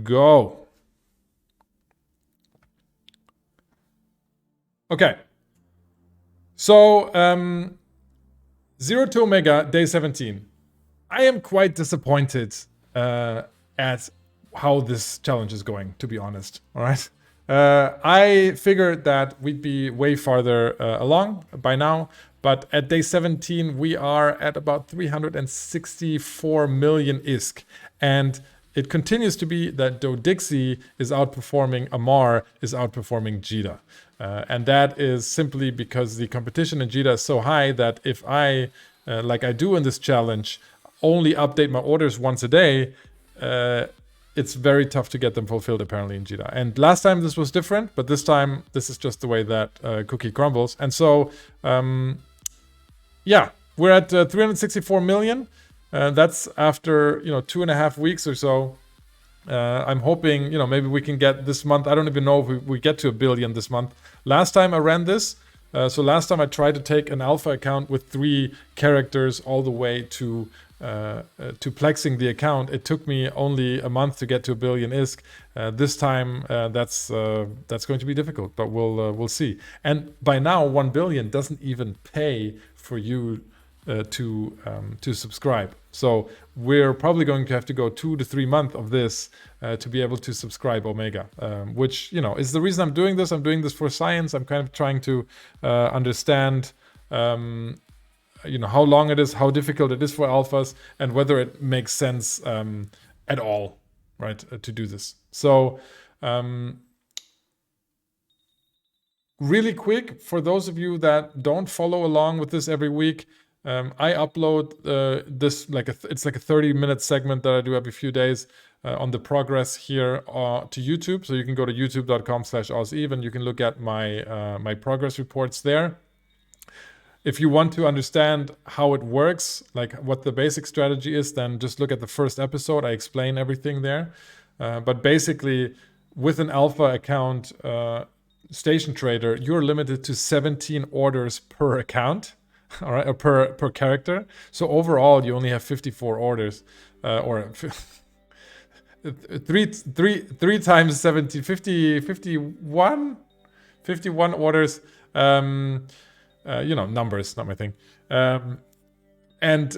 go. Okay. So, 0 to Omega, day 17. I am quite disappointed at how this challenge is going, to be honest. All right. I figured that we'd be way farther along by now, but at day 17, we are at about 364 million ISK. And it continues to be that Dodixie is outperforming Amar, is outperforming Jita. And that is simply because the competition in Jita is so high that if I, like I do in this challenge, only update my orders once a day, it's very tough to get them fulfilled apparently in Jita. And last time this was different, but this time this is just the way that cookie crumbles. And so, yeah, we're at 364 million. That's after 2.5 weeks or so. I'm hoping maybe we can get this month. I don't even know if we get to 1 billion this month. Last time I ran this, so last time I tried to take an alpha account with 3 characters all the way to plexing the account. It took me only a month to get to 1 billion ISK. This time that's going to be difficult, but we'll see. And by now 1 billion doesn't even pay for you to subscribe. So we're probably going to have to go 2 to 3 months of this to be able to subscribe Omega, which is the reason I'm doing this. I'm doing this for science. I'm kind of trying to understand how long it is, how difficult it is for alphas, and whether it makes sense at all, right, to do this. So really quick, for those of you that don't follow along with this every week, I upload this it's like a 30-minute segment that I do every few days on the progress here to YouTube. So you can go to youtube.com/OzEve and you can look at my progress reports there. If you want to understand how it works, like what the basic strategy is, then just look at the first episode. I explain everything there. But basically, with an alpha account, Station Trader, you're limited to 17 orders per account, all right, or per character. So overall, you only have 54 orders, or 3 times 17, 51 orders. Numbers, not my thing. And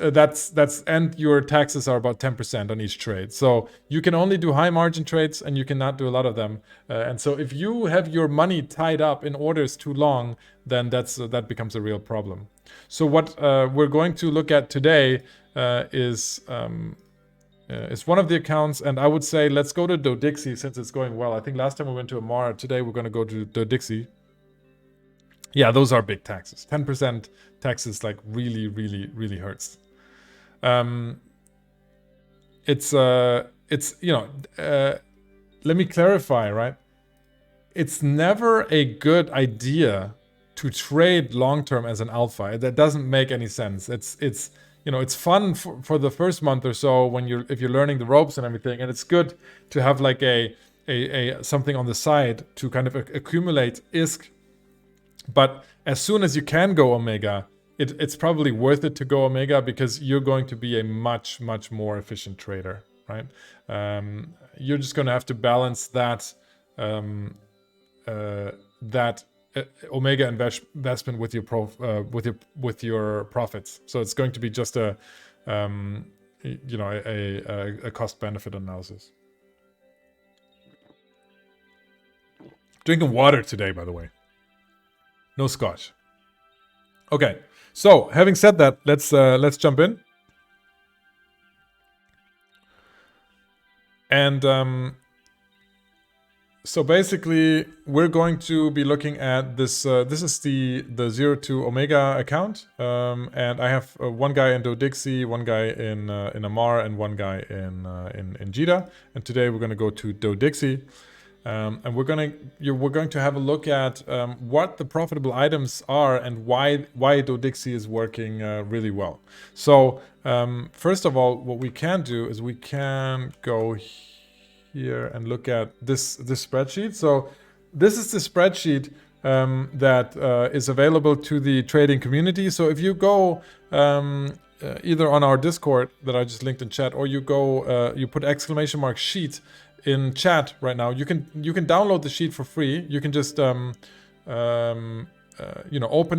and your taxes are about 10% on each trade. So you can only do high margin trades and you cannot do a lot of them. And so if you have your money tied up in orders too long, then that becomes a real problem. So what we're going to look at today is one of the accounts, and I would say let's go to Dodixie since it's going well. I think last time we went to Amara. Today we're going to go to Dodixie. Yeah, those are big taxes. 10% taxes like really, really, really hurts. Let me clarify, right? It's never a good idea to trade long-term as an alpha. That doesn't make any sense. It's fun for the first month or so if you're learning the ropes and everything, and it's good to have like a something on the side to kind of accumulate ISK. But as soon as you can go Omega, it's probably worth it to go Omega because you're going to be a much, much more efficient trader, right? You're just going to have to balance that Omega investment with your profits. So it's going to be just a cost benefit analysis. Drinking water today, by the way. No scotch. Okay, so having said that, let's jump in. And so basically, we're going to be looking at this. This is the 0 to Omega account, and I have one guy in Dodixie, one guy in Amar, and one guy in Jita. And today we're going to go to Dodixie. And we're going to have a look at what the profitable items are and why Dodixie is working really well. So first of all, what we can do is we can go here and look at this spreadsheet. So this is the spreadsheet that is available to the trading community. So if you go either on our Discord that I just linked in chat, or you go you put !sheet in chat right now, you can download the sheet for free. You can just open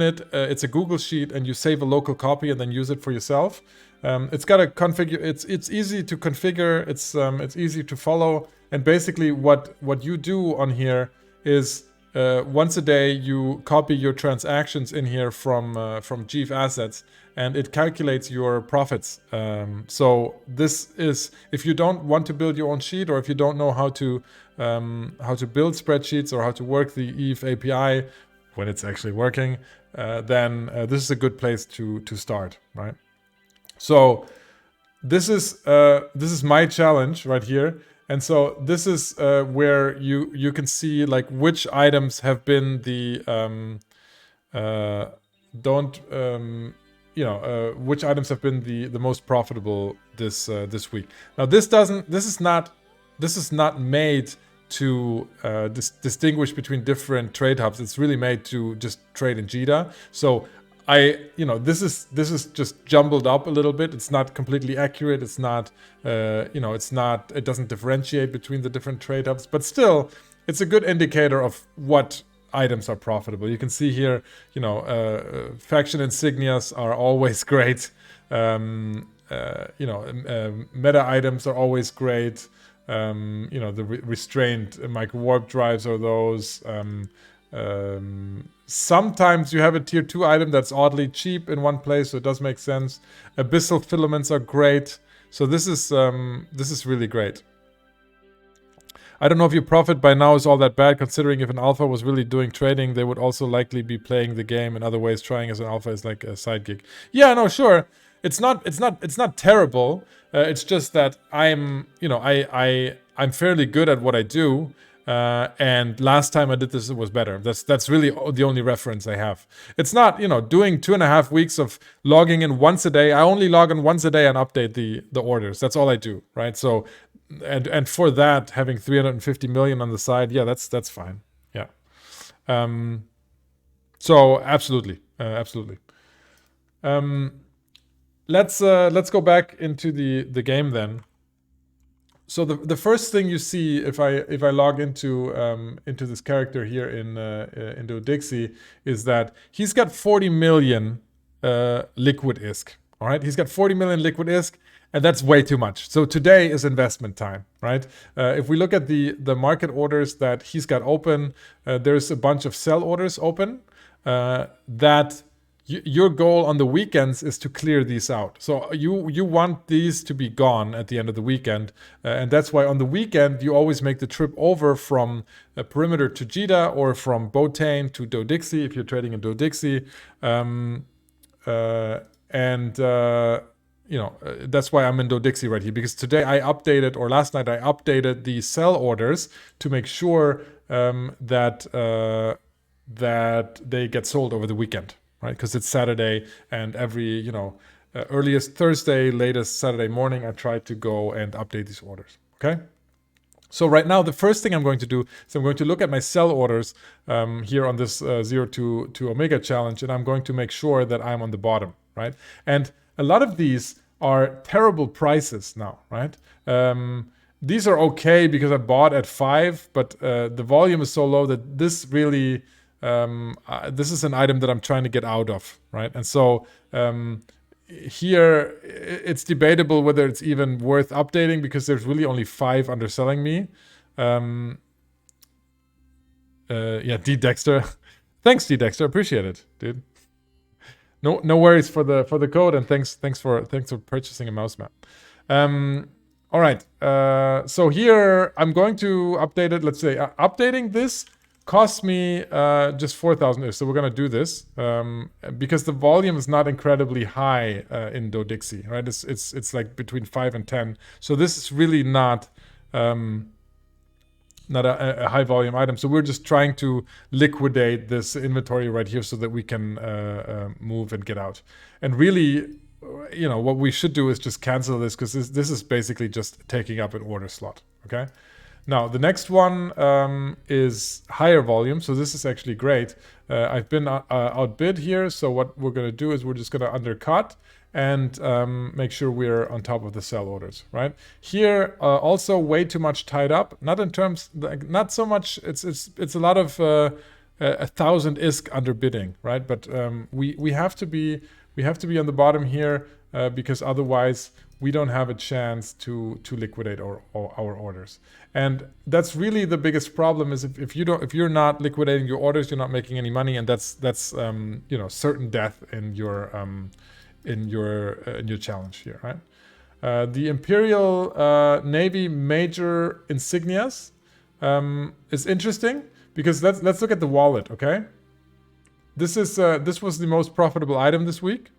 it. It's a Google sheet, and you save a local copy and then use it for yourself. It's got a configure. It's easy to configure. It's easy to follow. And basically, what you do on here is once a day you copy your transactions in here from Chief Assets, and it calculates your profits. So this is, if you don't want to build your own sheet, or if you don't know how to build spreadsheets or how to work the EVE API when it's actually working, then this is a good place to start, right? So this is my challenge right here. And so this is where you can see like which items have been the which items have been the most profitable this week. Now this is not made to distinguish between different trade hubs. It's really made to just trade in JITA. So this is just jumbled up a little bit. It's not completely accurate. It's not, it doesn't differentiate between the different trade hubs, but still, it's a good indicator of what items are profitable. You can see here, faction insignias are always great. Meta items are always great. The restrained micro warp drives are those. Sometimes you have a tier 2 item that's oddly cheap in one place, so it does make sense. Abyssal filaments are great. So this is really great. I don't know if your profit by now is all that bad, considering if an alpha was really doing trading, they would also likely be playing the game in other ways. Trying as an alpha is like a side gig. Yeah, no, sure. It's not terrible. It's just that I'm fairly good at what I do. And last time I did this, it was better. That's really the only reference I have. It's not, doing 2.5 weeks of logging in once a day. I only log in once a day and update the orders. That's all I do, right? So, and for that, having 350 million on the side, yeah, that's fine. Yeah. So absolutely. Let's go back into the game then. So the first thing you see if I log into this character here into Dixie is that he's got 40 million liquid ISK. All right, he's got 40 million liquid ISK, and that's way too much. So today is investment time, right? If we look at the market orders that he's got open, there's a bunch of sell orders open that. Your goal on the weekends is to clear these out. So you want these to be gone at the end of the weekend. And that's why on the weekend, you always make the trip over from Perimeter to JITA or from Botane to Dodixie if you're trading in Dodixie. That's why I'm in Dodixie right here. Because today last night I updated the sell orders to make sure that they get sold over the weekend. Right, because it's Saturday, and every earliest Thursday, latest Saturday morning, I try to go and update these orders. Okay, so right now the first thing I'm going to do is I'm going to look at my sell orders here on this 0 to Omega challenge, and I'm going to make sure that I'm on the bottom. Right, and a lot of these are terrible prices now. Right. These are okay because I bought at 5, but the volume is so low that this really. This is an item that I'm trying to get out of, right? And so here it's debatable whether it's even worth updating because there's really only 5 underselling me. D Dexter, thanks D Dexter, appreciate it, dude. No worries for the code, and thanks for purchasing a mouse map. All right, so here I'm going to update it. Let's say updating this cost me just 4,000. So we're gonna do this because the volume is not incredibly high in Dodixie, right? It's like between 5 and 10. So this is really not a high volume item. So we're just trying to liquidate this inventory right here so that we can move and get out. And really, what we should do is just cancel this because this is basically just taking up an order slot. Okay. Now, the next one is higher volume. So this is actually great. I've been outbid here. So what we're going to do is we're just going to undercut. and make sure we're on top of the sell orders, right? Here, also way too much tied up. Not in terms, not so much. It's a lot of 1,000 ISK underbidding, right? But we have to be on the bottom here because otherwise we don't have a chance to liquidate our orders. And that's really the biggest problem is if you're not liquidating your orders, you're not making any money, and that's certain death in your challenge here, right? The Imperial Navy major insignias is interesting because let's look at the wallet, okay? This was the most profitable item this week.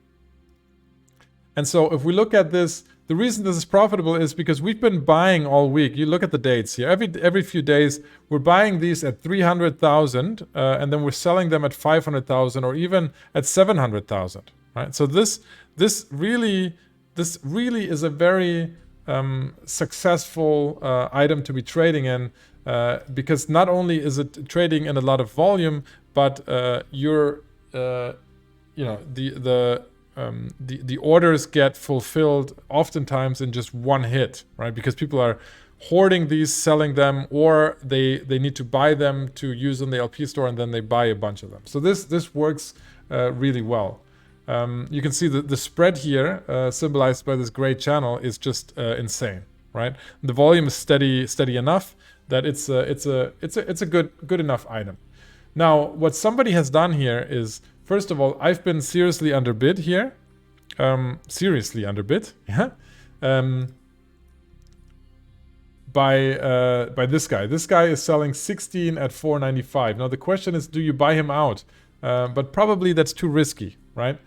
And so if we look at this, the reason this is profitable is because we've been buying all week. You look at the dates here. Every few days, we're buying these at 300,000, and then we're selling them at 500,000 or even at 700,000. Right? So this really is a very successful item to be trading in because not only is it trading in a lot of volume, but the orders get fulfilled oftentimes in just one hit, right? Because people are hoarding these, selling them, or they need to buy them to use in the LP store, and then they buy a bunch of them. So this works really well. You can see the spread here, symbolized by this gray channel, is just insane, right? The volume is steady enough that it's a good enough item. Now, what somebody has done here is, first of all, I've been seriously underbid here. Seriously underbid, yeah. By this guy. This guy is selling 16 at 495. Now the question is, do you buy him out? But probably that's too risky, right?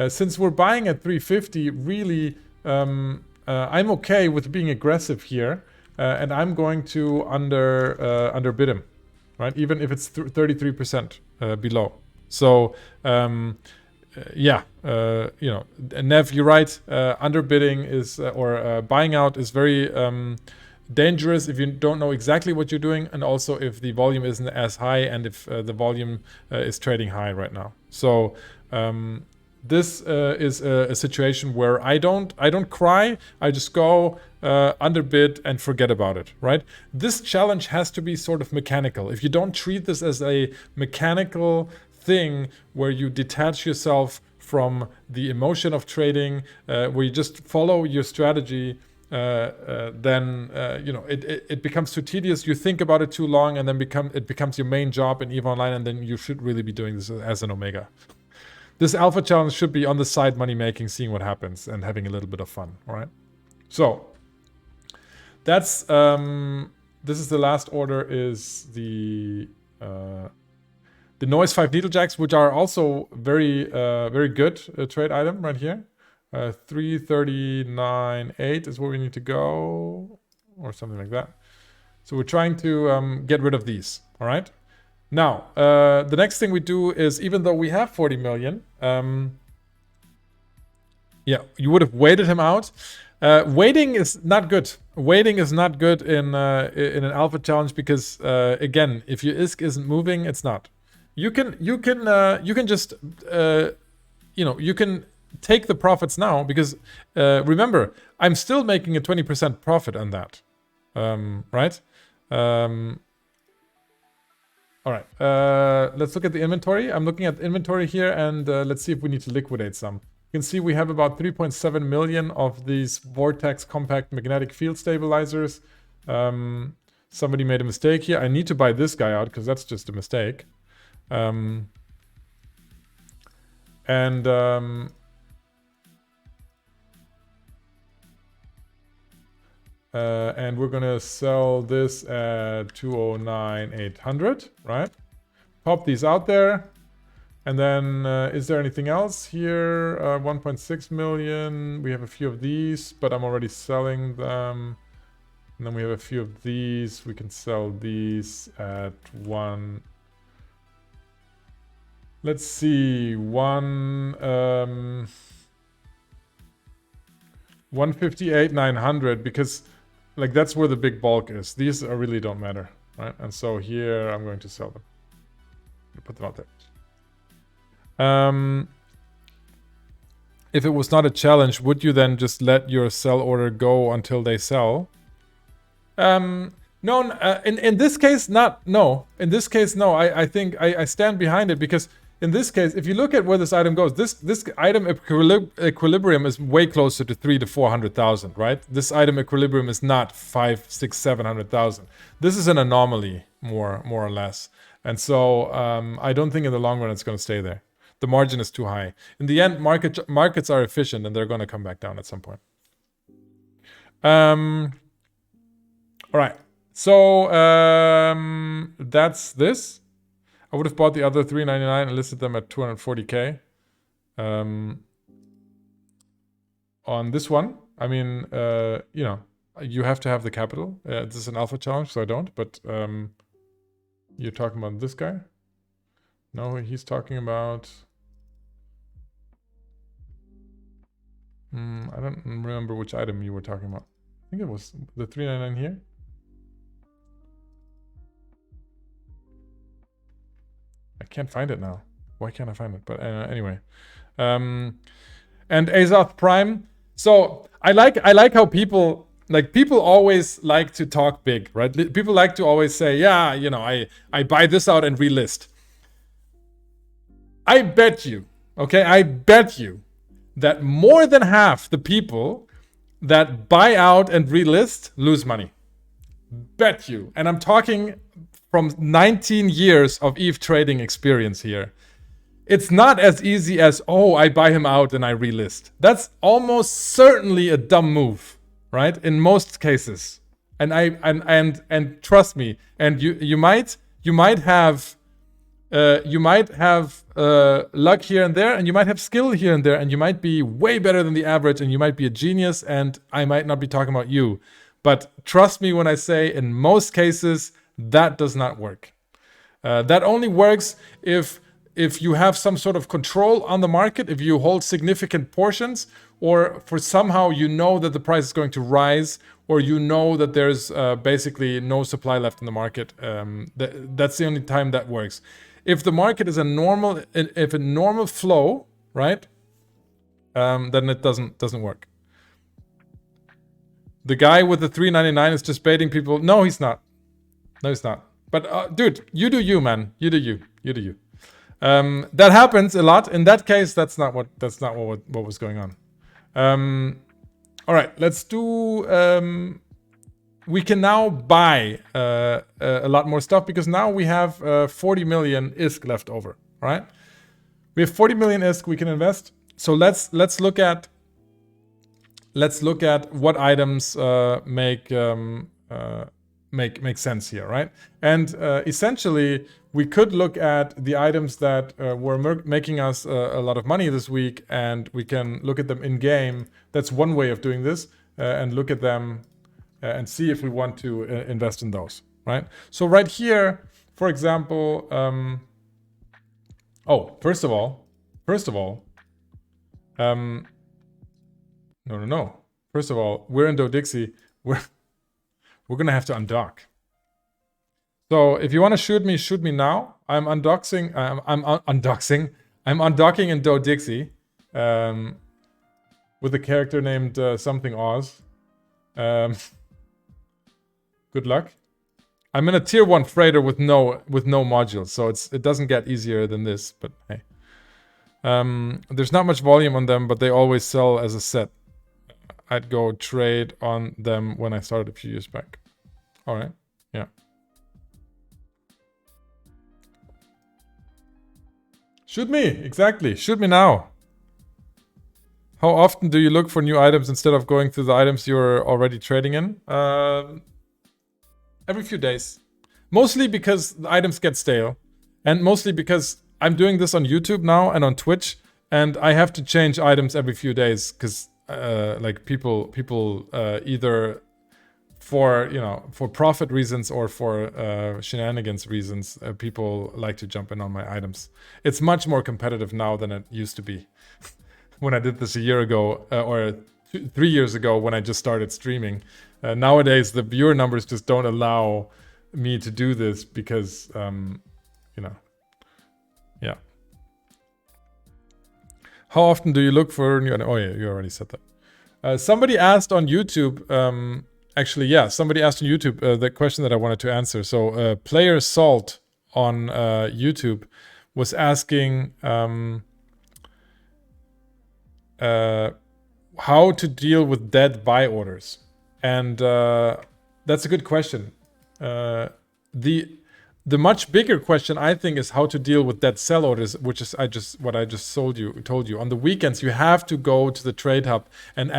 Since we're buying at 350, really, I'm okay with being aggressive here, and I'm going to underbid him, right? Even if it's 33% below. So, Nev, you're right. Underbidding is or buying out is very dangerous if you don't know exactly what you're doing, and also if the volume isn't as high and if the volume is trading high right now. So this is a situation where I don't cry. I just go underbid and forget about it, right? This challenge has to be sort of mechanical. If you don't treat this as a mechanical thing where you detach yourself from the emotion of trading, where you just follow your strategy, then it becomes too tedious. You think about it too long, and then it becomes your main job in EVE Online, and then you should really be doing this as an Omega. This alpha challenge should be on the side, money making, seeing what happens, and having a little bit of fun. All right. So that's this is the last order. Is the Noise 5 Needlejacks, which are also very good trade item right here. 339.8 is where we need to go, or something like that. So we're trying to get rid of these. All right. Now, the next thing we do is, even though we have 40 million, you would have waited him out. Waiting is not good. Waiting is not good in an alpha challenge because, again, if your ISK isn't moving, it's not. You can just you can take the profits now because remember, I'm still making a 20% profit on that, right? All right, let's look at the inventory. I'm looking at inventory here, and let's see if we need to liquidate some. You can see we have about 3.7 million of these Vortex compact magnetic field stabilizers. Somebody made a mistake here. I need to buy this guy out because that's just a mistake. And we're gonna sell this at 209,800, right? Pop these out there, and then is there anything else here? 1.6 million. We have a few of these, but I'm already selling them. And then we have a few of these. We can sell these at one. Let's see, 158,900, because like that's where the big bulk is. These really don't matter, right? And so here I'm going to sell them. Put them out there. if it was not a challenge, would you then just let your sell order go until they sell? No, in this case, not. No, in this case, no. I think I stand behind it, because in this case, if you look at where this item goes, this item equilibrium is way closer to 300,000 to 400,000, right? This item equilibrium is not 500,000, 600,000, 700,000. This is an anomaly, more or less. And so I don't think in the long run it's going to stay there. The margin is too high. In the end, markets are efficient, and they're going to come back down at some point. All right. So that's this. I would have bought the other 399 and listed them at 240K. On this one, I mean, you know, you have to have the capital. This is an alpha challenge, so I don't. But you're talking about this guy? No, he's talking about... I don't remember which item you were talking about. I think it was the 399 here. I can't find it now. Why can't I find it? But anyway. And Azoth Prime. So I like how people always like to talk big, right? People like to always say, yeah, you know, I buy this out and relist. I bet you, okay, I bet you that more than half the people that buy out and relist lose money. Bet you. And I'm talking from 19 years of ETH trading experience here. It's not as easy as, oh, I buy him out and I relist. That's almost certainly a dumb move, right? In most cases. And trust me, and you might have luck here and there, and you might have skill here and there, and you might be way better than the average, and you might be a genius, and I might not be talking about you. But trust me when I say, in most cases, that does not work. That only works if you have some sort of control on the market, if you hold significant portions, or for somehow you know that the price is going to rise, or you know that there's basically no supply left in the market. That's the only time that works. If the market is a normal flow, right, then it doesn't work. The guy with the 399 is just baiting people. No, he's not. No, he's not. But dude, you do you, man. You do you. You do you. That happens a lot. In that case, that's not what was going on. All right, let's do. We can now buy a lot more stuff, because now we have 40 million ISK left over. Right? We have 40 million ISK we can invest. So let's look at what items make sense here, right? And essentially, we could look at the items that were making us a lot of money this week, and we can look at them in game. That's one way of doing this, and look at them and see if we want to invest in those, right? So right here, for example, first of all, no. First of all, we're in Dodixie. We're gonna have to undock. So if you want to shoot me now. I'm undoxing. I'm undocking in Dodixie, with a character named something Oz. Good luck. I'm in a tier 1 freighter with no modules, so it doesn't get easier than this. But hey, there's not much volume on them, but they always sell as a set. I'd go trade on them when I started a few years back. All right, yeah. Shoot me, exactly. Shoot me now. How often do you look for new items instead of going through the items you're already trading in? Every few days. Mostly because the items get stale. And mostly because I'm doing this on YouTube now and on Twitch. And I have to change items every few days because like people either for profit reasons or for shenanigans reasons, people like to jump in on my items. It's much more competitive now than it used to be. When I did this a year ago or 3 years ago when I just started streaming. Nowadays, the viewer numbers just don't allow me to do this because, yeah. How often do you look for new? Oh yeah, you already said that. Somebody asked on YouTube. Actually, yeah, somebody asked on YouTube the question that I wanted to answer. So, Player Salt on YouTube was asking how to deal with dead buy orders, and that's a good question. The much bigger question, I think, is how to deal with dead sell orders, which is what I just told you. On the weekends, you have to go to the trade hub and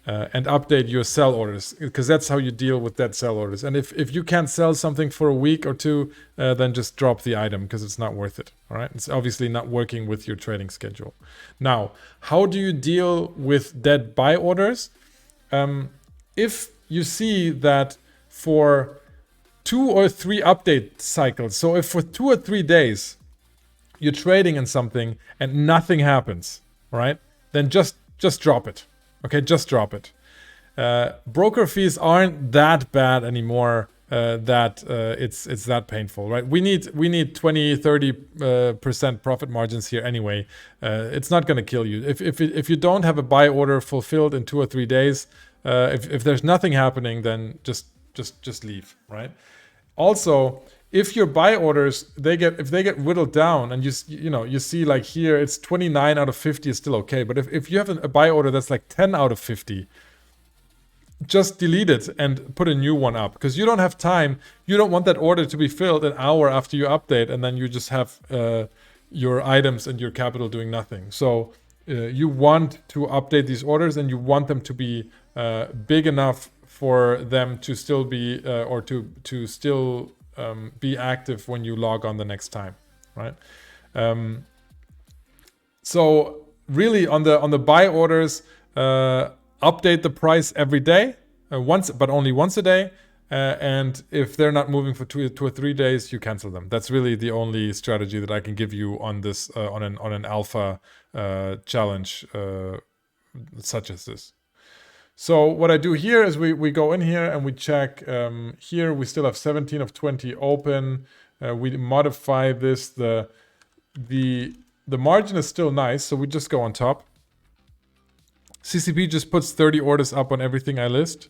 update your sell orders, because that's how you deal with dead sell orders. And if you can't sell something for a week or two, then just drop the item, because it's not worth it. All right, it's obviously not working with your trading schedule. Now, how do you deal with dead buy orders? If you see that for 2 or 3 update cycles, so if for 2 or 3 days you're trading in something and nothing happens, right? Then just drop it. Okay, just drop it. Broker fees aren't that bad anymore. That it's that painful, right? We need 20-30% profit margins here anyway. It's not going to kill you if you don't have a buy order fulfilled in 2 or 3 days. If there's nothing happening, then just leave, right? Also, if your buy orders if they get whittled down, and you see like here it's 29 out of 50 is still okay, but if you have a buy order that's like 10 out of 50, just delete it and put a new one up, because you don't have time. You don't want that order to be filled an hour after you update, and then you just have your items and your capital doing nothing. So you want to update these orders, and you want them to be big enough for them to still be or to still be active when you log on the next time, right? So really on the buy orders, update the price every day, but only once a day. And if they're not moving for 2 or 3 days, you cancel them. That's really the only strategy that I can give you on this on an alpha challenge such as this. So what I do here is we go in here and we check. Here we still have 17 of 20 open. We modify this. The margin is still nice, so we just go on top. CCP just puts 30 orders up on everything I list.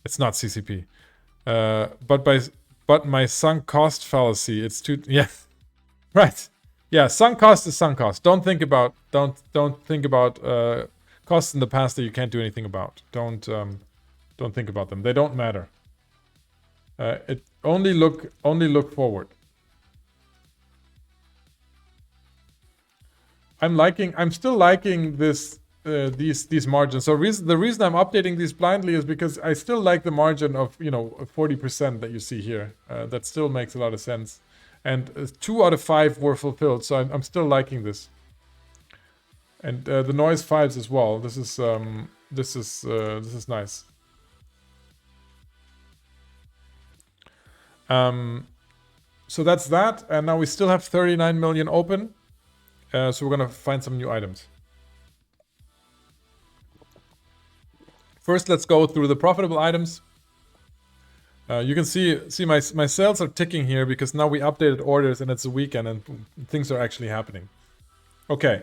It's not CCP, but my sunk cost fallacy. It's too right. Yeah, sunk cost is sunk cost. Don't think about costs in the past that you can't do anything about. Don't think about them. They don't matter. Only look forward. I'm still liking this these margins. So the reason I'm updating these blindly is because I still like the margin of 40% that you see here. That still makes a lot of sense. And 2 out of 5 were fulfilled, so I'm still liking this. And the noise 5s as well. This is nice. So that's that, and now we still have 39 million open. So we're gonna find some new items. First, let's go through the profitable items. You can see my sales are ticking here because now we updated orders and it's a weekend and things are actually happening. Okay.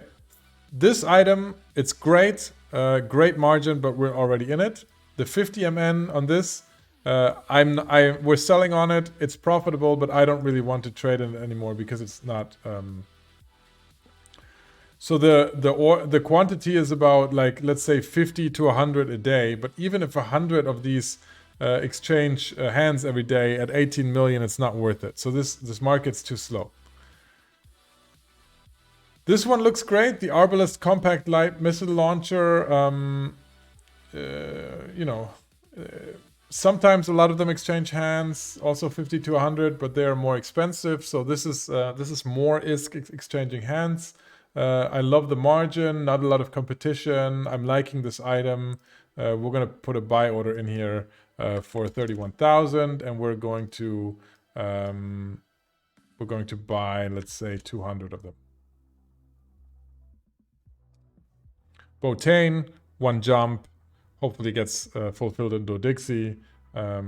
This item, it's great, great margin, but we're already in it. The 50 MN on this, we're selling on it. It's profitable, but I don't really want to trade in it anymore because it's not. So the quantity is about, like, let's say 50 to 100 a day. But even if 100 of these exchange hands every day at 18 million, it's not worth it. So this market's too slow. This one looks great. The Arbalest Compact Light Missile Launcher. Sometimes a lot of them exchange hands, also 50 to 100, but they are more expensive. So this is more exchanging hands. I love the margin. Not a lot of competition. I'm liking this item. We're gonna put a buy order in here for 31,000, and we're going to buy, let's say, 200 of them. Botane, 1 jump, hopefully gets fulfilled into Dixie. A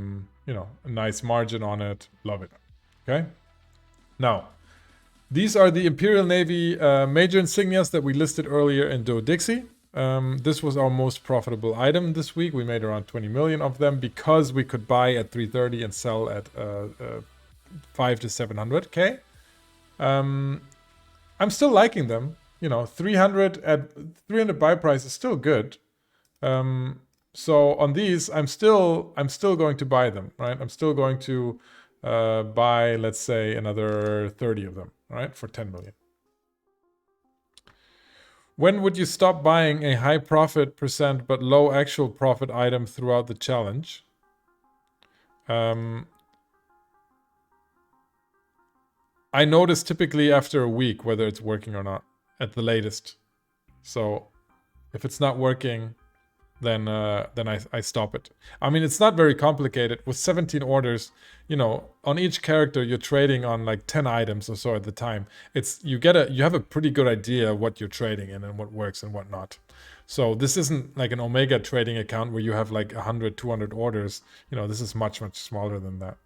nice margin on it. Love it. Okay. Now, These are the Imperial Navy major insignias that we listed earlier in Do Dixie. This was our most profitable item this week. We made around 20 million of them because we could buy at 330 and sell at 5 to 700k. I'm still liking them. You know, 300 at 300 buy price is still good. So on these, I'm still going to buy them, right? I'm still going to buy, let's say, another 30 of them, right, for 10 million. When would you stop buying a high profit percent but low actual profit item throughout the challenge? I notice typically after a week whether it's working or not, at the latest. So if it's not working, then I stop it. I mean, it's not very complicated. With 17 orders, you know, on each character you're trading on like 10 items or so at the time. You have a pretty good idea what you're trading in and what works and what not. So this isn't like an Omega trading account where you have like 100, 200 orders. You know, this is much, much smaller than that.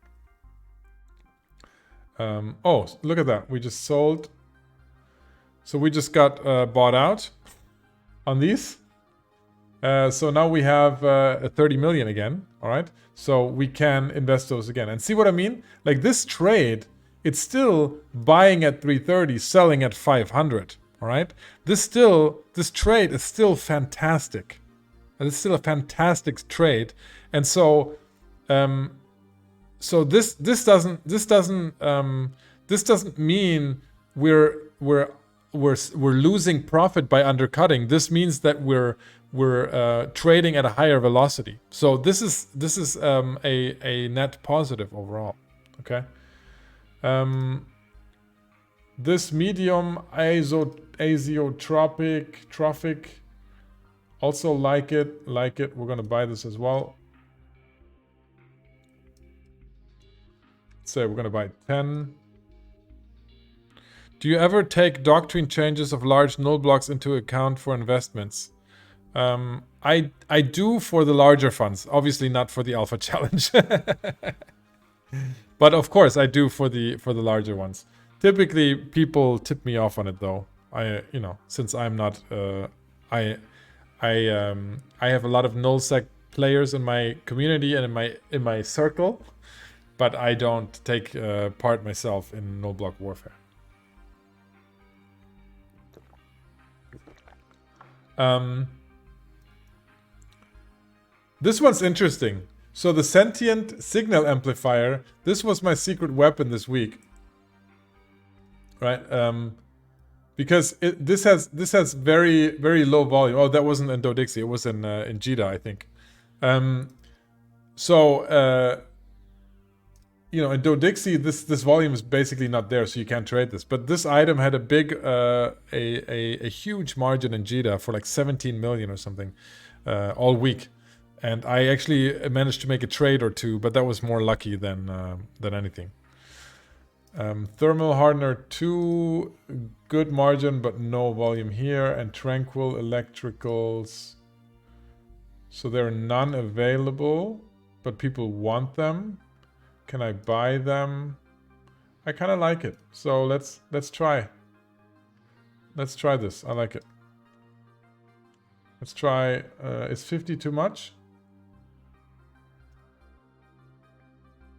Oh, look at that. We just sold. So we just got bought out on these. So now we have 30 million again, all right? So we can invest those again. And see what I mean? Like this trade, it's still buying at 330, selling at 500, all right? This trade is still fantastic. And it's still a fantastic trade. And so this doesn't mean we're losing profit by undercutting. This means that we're trading at a higher velocity. So this is a net positive overall. Okay. This medium azeotropic also like it. We're gonna buy this as well. So we're gonna buy 10. Do you ever take doctrine changes of large null blocks into account for investments? I do for the larger funds, obviously not for the alpha challenge. But of course I do for the larger ones. Typically people tip me off on it though. Since I'm not I have a lot of nullsec players in my community and in my circle, but I don't take part myself in null block warfare. This one's interesting. So the sentient signal amplifier, this was my secret weapon this week. Right? Because this has very, very low volume. Oh, that wasn't in Do Dixie, it was in Jita, I think. In Do Dixie, this volume is basically not there, so you can't trade this. But this item had a big, a huge margin in Jita for like 17 million or something all week. And I actually managed to make a trade or two, but that was more lucky than anything. Thermal Hardener 2, good margin, but no volume here. And Tranquil Electricals. So there are none available, but people want them. Can I buy them? I kind of like it. So let's try. Let's try this. I like it. Let's try. Is 50 too much?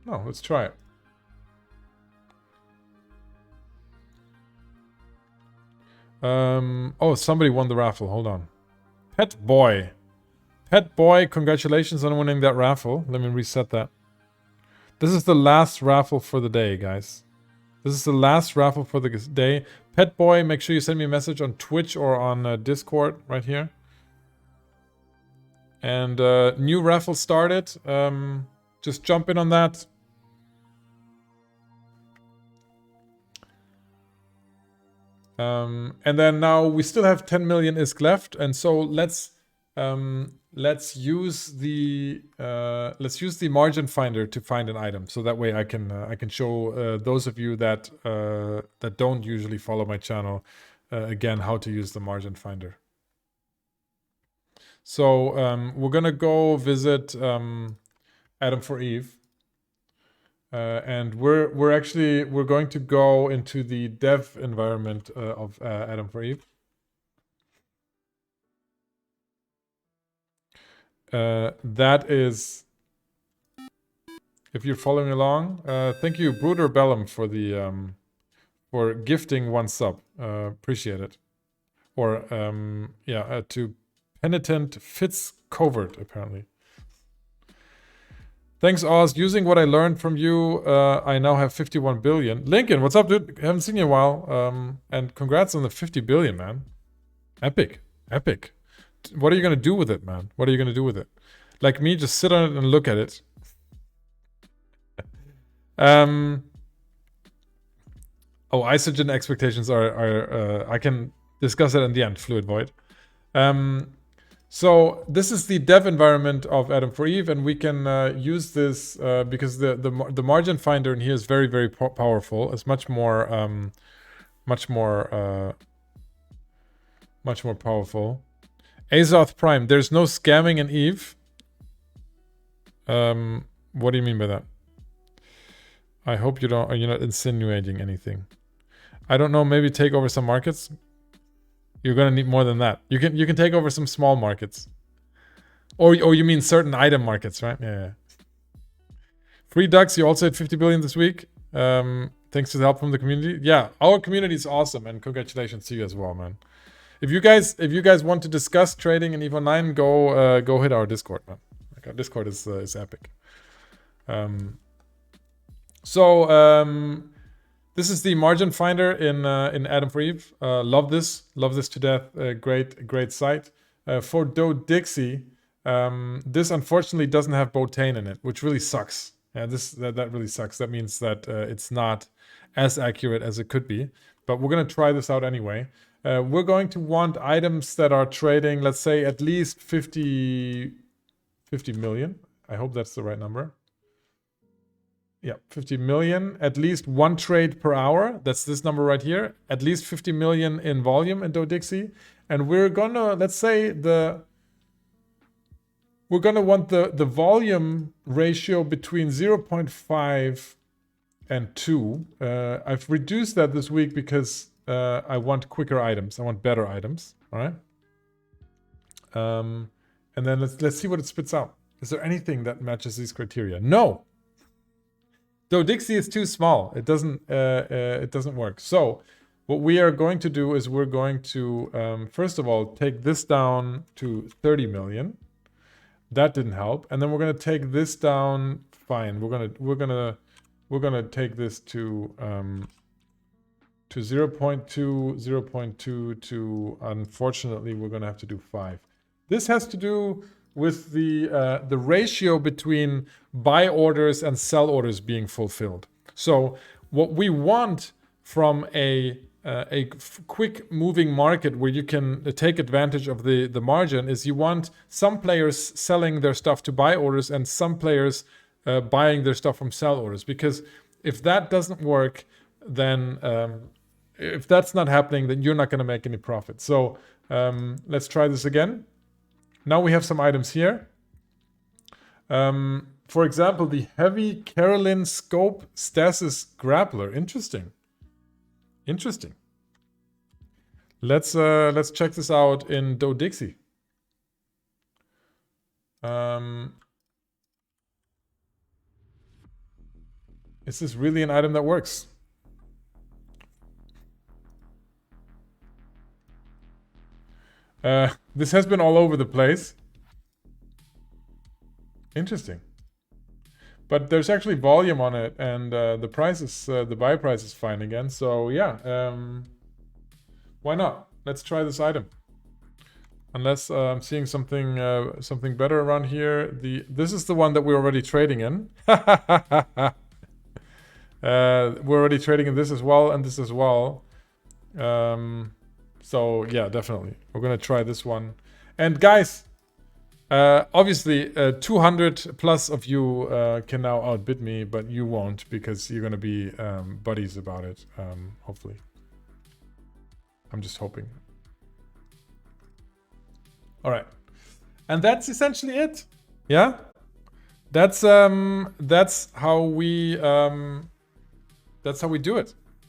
No, let's try it. Oh, somebody won the raffle. Hold on. Pet Boy. Pet Boy, congratulations on winning that raffle. Let me reset that. This is the last raffle for the day, guys. This is the last raffle for the day. Pet Boy, make sure you send me a message on Twitch or on Discord right here. And new raffle started. Just jump in on that. And then now we still have 10 million ISK left, and so let's use the margin finder to find an item, so that way I can show those of you that don't usually follow my channel again how to use the margin finder. So we're gonna go visit Adam for Eve. And we're going to go into the dev environment of Adam for Eve. That is, if you're following along, thank you, Bruder Bellum, for the for gifting one sub. Appreciate it. Or to Penitent Fitz Covert, apparently. Thanks, Oz. Using what I learned from you, I now have 51 billion. Lincoln, what's up, dude? Haven't seen you in a while. And congrats on the 50 billion, man. Epic. Epic. What are you going to do with it, man? What are you going to do with it? Like me, just sit on it and look at it. Isogen expectations are I can discuss it in the end, Fluid Void. So this is the dev environment of Adam for Eve, and we can use this because the margin finder in here is very, very powerful. It's much more powerful. Azoth Prime. There's no scamming in Eve. What do you mean by that? I hope you're not insinuating anything. I don't know. Maybe take over some markets. You're gonna need more than that. You can take over some small markets, or you mean certain item markets, right? Yeah. Free ducks. You also had 50 billion this week. Thanks to the help from the community. Yeah, our community is awesome, and congratulations to you as well, man. If you guys want to discuss trading in EVO 9, go hit our Discord, man. Like our Discord is epic. This is the margin finder in Adam for Eve. Love this to death. Great site. For Do Dixie, this unfortunately doesn't have botane in it, which really sucks. Yeah, that really sucks. That means that it's not as accurate as it could be. But we're gonna try this out anyway. We're going to want items that are trading, let's say, at least 50 million. I hope that's the right number. Yeah, 50 million, at least one trade per hour. That's this number right here. At least 50 million in volume in Do Dixie. And we're gonna, let's say we're gonna want the volume ratio between 0.5 and 2. I've reduced that this week because I want quicker items. I want better items, all right? And then let's see what it spits out. Is there anything that matches these criteria? No. Do Dixie is too small. It doesn't work. So what we are going to do is we're going to first of all take this down to 30 million. That didn't help. And then we're gonna take this down. Fine. We're gonna take this to 0.2, 0.2 to, unfortunately, we're gonna have to do 5. This has to do with the ratio between buy orders and sell orders being fulfilled. So what we want from a quick moving market where you can take advantage of the margin is you want some players selling their stuff to buy orders and some players buying their stuff from sell orders. Because if that doesn't work, then if that's not happening, then you're not going to make any profit. So let's try this again. Now we have some items here. For example, the Heavy Carolyn Scope Stasis Grappler. Interesting. Let's check this out in Do Dixie. Is this really an item that works? This has been all over the place. Interesting. But there's actually volume on it, and the buy price is fine again. So yeah, why not? Let's try this item. Unless I'm seeing something better around here. This is the one that we're already trading in. We're already trading in this as well and this as well. So yeah, definitely. We're gonna try this one. And guys, obviously 200 plus of you can now outbid me, but you won't because you're gonna be buddies about it, hopefully. I'm just hoping. All right. And that's essentially it. Yeah? That's how we do it.